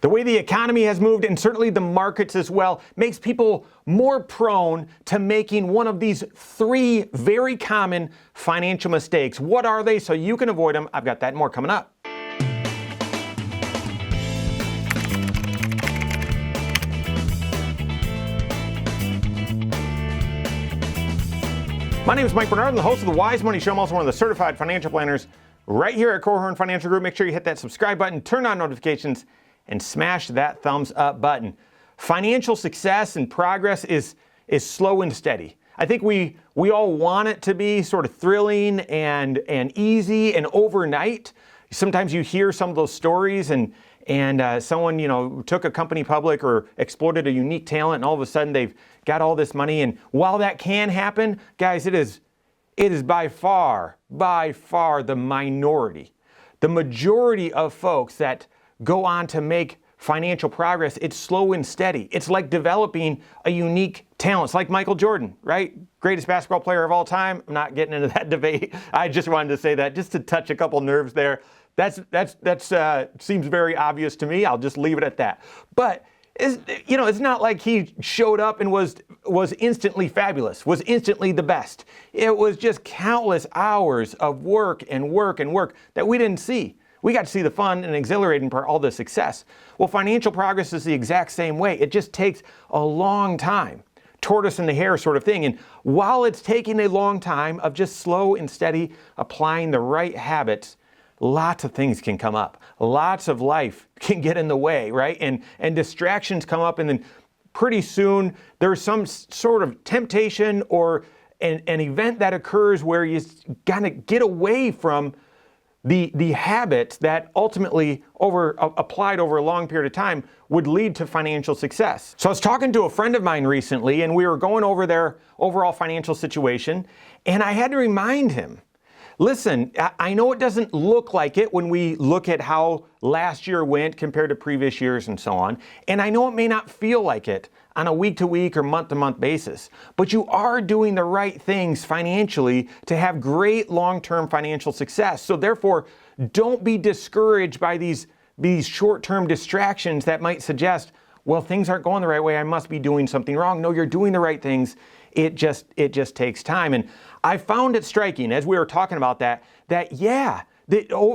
The way the economy has moved, and certainly the markets as well, makes people more prone to making one of these three very common financial mistakes. What are they so you can avoid them? I've got that and more coming up. My name is Mike Bernard. I'm the host of the Wise Money Show. I'm also one of the certified financial planners right here at Korhorn Financial Group. Make sure you hit that subscribe button, turn on notifications, and smash that thumbs up button. Financial success and progress is slow and steady. I think we all want it to be sort of thrilling and easy and overnight. Sometimes you hear some of those stories and someone, took a company public or exploited a unique talent, and all of a sudden they've got all this money. And while that can happen, guys, it is by far the minority. The majority of folks that go on to make financial progress, it's slow and steady. It's like developing a unique talent. It's like Michael Jordan, right? Greatest basketball player of all time. I'm not getting into that debate. I just wanted to say that just to touch a couple nerves there. That seems very obvious to me. I'll just leave it at that. But it's not like he showed up and was instantly fabulous, was instantly the best. It was just countless hours of work and work and work that we didn't see. We got to see the fun and exhilarating part, all the success. Well, financial progress is the exact same way. It just takes a long time. Tortoise and the hare sort of thing. And while it's taking a long time of just slow and steady applying the right habits, lots of things can come up. Lots of life can get in the way, right? And distractions come up, and then pretty soon there's some sort of temptation or an event that occurs where you gotta get away from the habits that ultimately applied over a long period of time would lead to financial success. So I was talking to a friend of mine recently, and we were going over their overall financial situation, and I had to remind him, listen, I know it doesn't look like it when we look at how last year went compared to previous years and so on. And I know it may not feel like it on a week-to-week or month-to-month basis, but you are doing the right things financially to have great long-term financial success. So therefore, don't be discouraged by these short-term distractions that might suggest, well, things aren't going the right way, I must be doing something wrong. No, you're doing the right things. It just takes time. And I found it striking as we were talking about that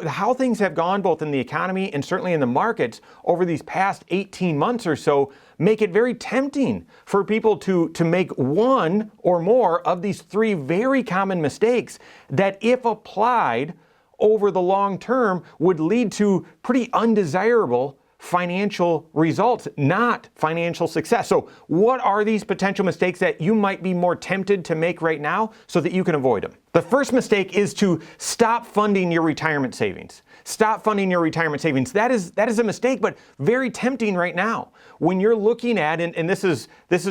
how things have gone both in the economy and certainly in the markets over these past 18 months or so make it very tempting for people to make one or more of these three very common mistakes that, if applied over the long term, would lead to pretty undesirable financial results, not financial success. So what are these potential mistakes that you might be more tempted to make right now so that you can avoid them? The first mistake is to stop funding your retirement savings. Stop funding your retirement savings. That is a mistake, but very tempting right now. When you're looking at, and this is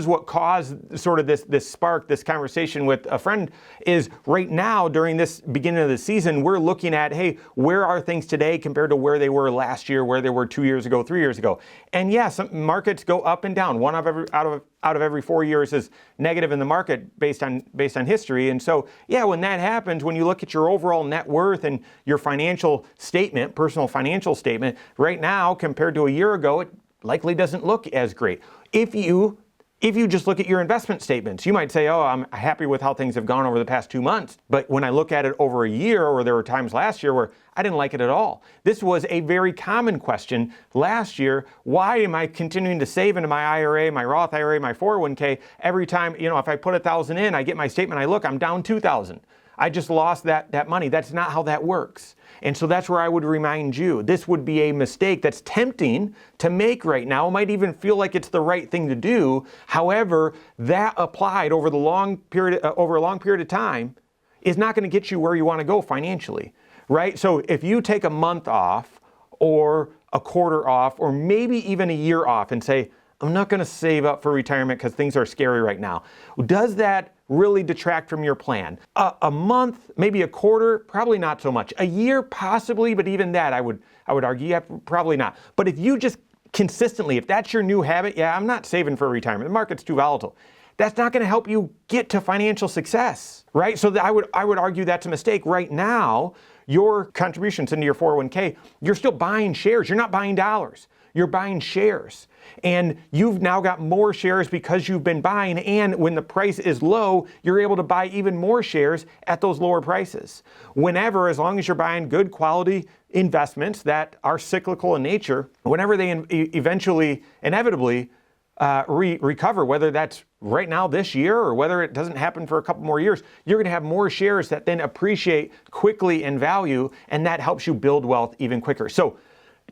what caused sort of this spark, this conversation with a friend, is right now during this beginning of the season, we're looking at, hey, where are things today compared to where they were last year, where they were 2 years ago, 3 years ago? And yeah, some markets go up and down. One out of every 4 years is negative in the market based on history. And so, yeah, when that happens, when you look at your overall net worth and your financial statement, personal financial statement, right now compared to a year ago, it likely doesn't look as great. If you just look at your investment statements, you might say, oh, I'm happy with how things have gone over the past 2 months. But when I look at it over a year, or there were times last year where I didn't like it at all. This was a very common question last year. Why am I continuing to save into my IRA, my Roth IRA, my 401k every time, if I put $1,000 in, I get my statement, I look, I'm down $2,000. I just lost that money. That's not how that works. And so that's where I would remind you, this would be a mistake that's tempting to make right now. It might even feel like it's the right thing to do. However, that applied over a long period of time is not going to get you where you want to go financially, right? So if you take a month off or a quarter off or maybe even a year off and say, I'm not going to save up for retirement because things are scary right now. Does that really detract from your plan? A month, maybe a quarter, probably not so much. A year, possibly, but even that, I would argue, yeah, probably not. But if you just consistently, if that's your new habit, yeah, I'm not saving for retirement. The market's too volatile. That's not going to help you get to financial success, right? So I would argue that's a mistake. Right now, your contributions into your 401k, you're still buying shares. You're not buying dollars. you're buying shares. And you've now got more shares because you've been buying, and when the price is low, you're able to buy even more shares at those lower prices. Whenever, as long as you're buying good quality investments that are cyclical in nature, whenever they inevitably recover, whether that's right now this year or whether it doesn't happen for a couple more years, you're going to have more shares that then appreciate quickly in value, and that helps you build wealth even quicker. So,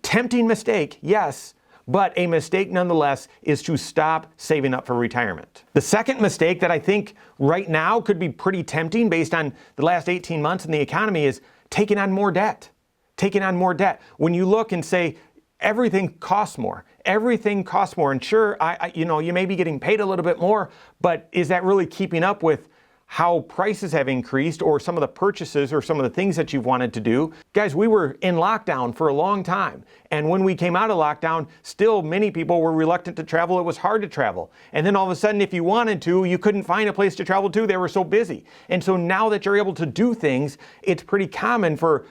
tempting mistake, yes, but a mistake nonetheless is to stop saving up for retirement. The second mistake that I think right now could be pretty tempting based on the last 18 months in the economy is taking on more debt. Taking on more debt. When you look and say, everything costs more. Everything costs more. And sure, you may be getting paid a little bit more, but is that really keeping up with how prices have increased or some of the purchases or some of the things that you've wanted to do? Guys, we were in lockdown for a long time. And when we came out of lockdown, still many people were reluctant to travel. It was hard to travel. And then all of a sudden, if you wanted to, you couldn't find a place to travel to. They were so busy. And so now that you're able to do things, it's pretty common for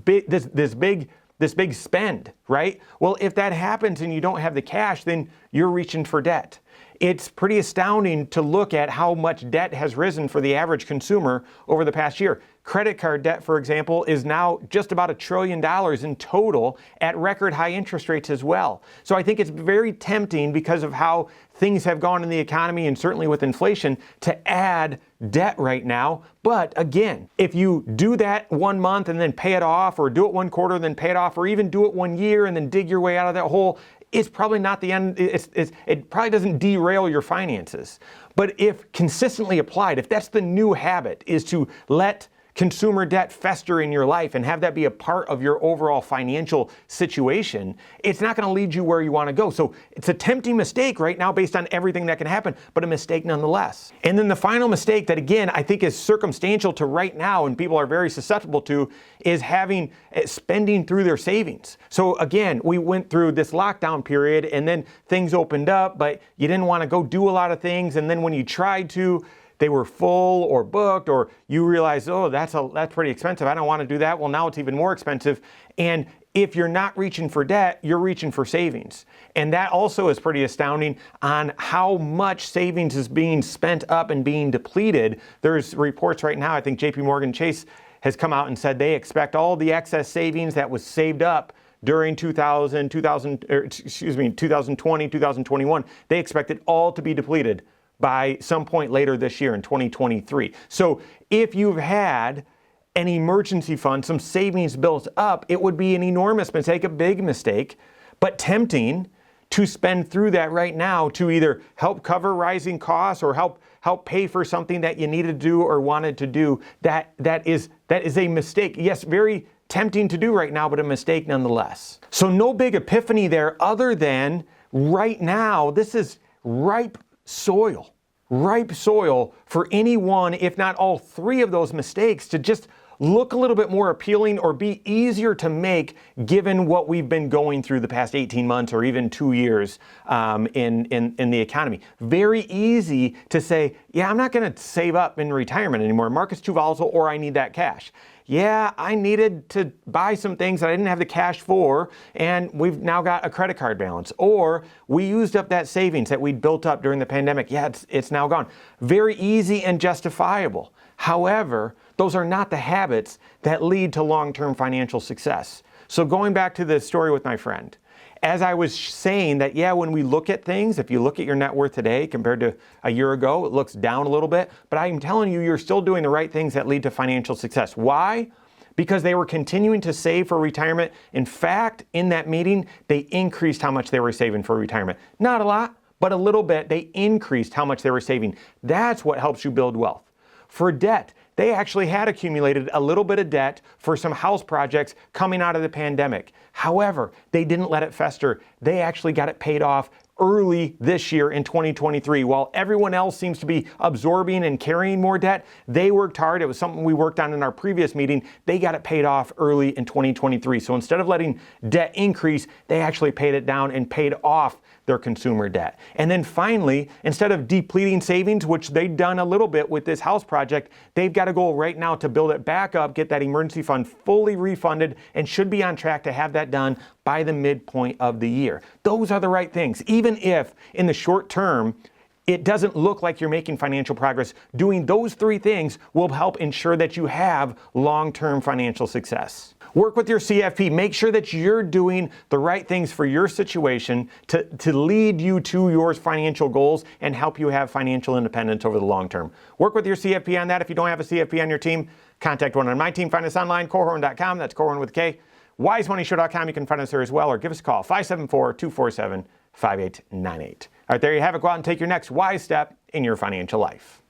this big spend, right? Well, if that happens and you don't have the cash, then you're reaching for debt. It's pretty astounding to look at how much debt has risen for the average consumer over the past year. Credit card debt, for example, is now just about $1 trillion in total at record high interest rates as well. So I think it's very tempting because of how things have gone in the economy and certainly with inflation to add debt right now. But again, if you do that 1 month and then pay it off, or do it 1 quarter and then pay it off, or even do it 1 year and then dig your way out of that hole, it's probably not the end. It probably doesn't derail your finances. But if consistently applied, if that's the new habit, is to let consumer debt fester in your life and have that be a part of your overall financial situation, it's not going to lead you where you want to go. So it's a tempting mistake right now based on everything that can happen, but a mistake nonetheless. And then the final mistake that, again, I think is circumstantial to right now and people are very susceptible to is spending through their savings. So again, we went through this lockdown period and then things opened up, but you didn't want to go do a lot of things. And then when you tried to, they were full or booked, or you realize, oh, that's pretty expensive. I don't want to do that. Well, now it's even more expensive. And if you're not reaching for debt, you're reaching for savings. And that also is pretty astounding on how much savings is being spent up and being depleted. There's reports right now, I think JP Morgan Chase has come out and said they expect all the excess savings that was saved up during 2020, 2021, they expect it all to be depleted by some point later this year in 2023. So if you've had an emergency fund, some savings built up, it would be an enormous mistake, a big mistake, but tempting to spend through that right now to either help cover rising costs or help pay for something that you needed to do or wanted to do. That is a mistake. Yes, very tempting to do right now, but a mistake nonetheless. So no big epiphany there other than right now, this is ripe soil for any one, if not all three of those mistakes to just look a little bit more appealing or be easier to make given what we've been going through the past 18 months or even 2 years in the economy. Very easy to say, yeah, I'm not going to save up in retirement anymore. Market's too volatile, or I need that cash. Yeah, I needed to buy some things that I didn't have the cash for, and we've now got a credit card balance. Or we used up that savings that we'd built up during the pandemic. Yeah, it's now gone. Very easy and justifiable. However, those are not the habits that lead to long-term financial success. So going back to the story with my friend, as I was saying that, yeah, when we look at things, if you look at your net worth today compared to a year ago, it looks down a little bit, but I'm telling you, you're still doing the right things that lead to financial success. Why? Because they were continuing to save for retirement. In fact, in that meeting, they increased how much they were saving for retirement. Not a lot, but a little bit. They increased how much they were saving. That's what helps you build wealth. For debt, they actually had accumulated a little bit of debt for some house projects coming out of the pandemic. However, they didn't let it fester. They actually got it paid off early this year in 2023. While everyone else seems to be absorbing and carrying more debt, they worked hard. It was something we worked on in our previous meeting. They got it paid off early in 2023. So instead of letting debt increase, they actually paid it down and paid off their consumer debt. And then finally, instead of depleting savings, which they've done a little bit with this house project, they've got a goal right now to build it back up, get that emergency fund fully refunded, and should be on track to have that done by the midpoint of the year. Those are the right things. Even if in the short term, it doesn't look like you're making financial progress, doing those 3 things will help ensure that you have long-term financial success. Work with your CFP. Make sure that you're doing the right things for your situation to lead you to your financial goals and help you have financial independence over the long term. Work with your CFP on that. If you don't have a CFP on your team, contact one on my team. Find us online, Korhorn.com. That's Korhorn with a K. WiseMoneyShow.com. You can find us there as well, or give us a call, 574-247-5898. All right, there you have it. Go out and take your next wise step in your financial life.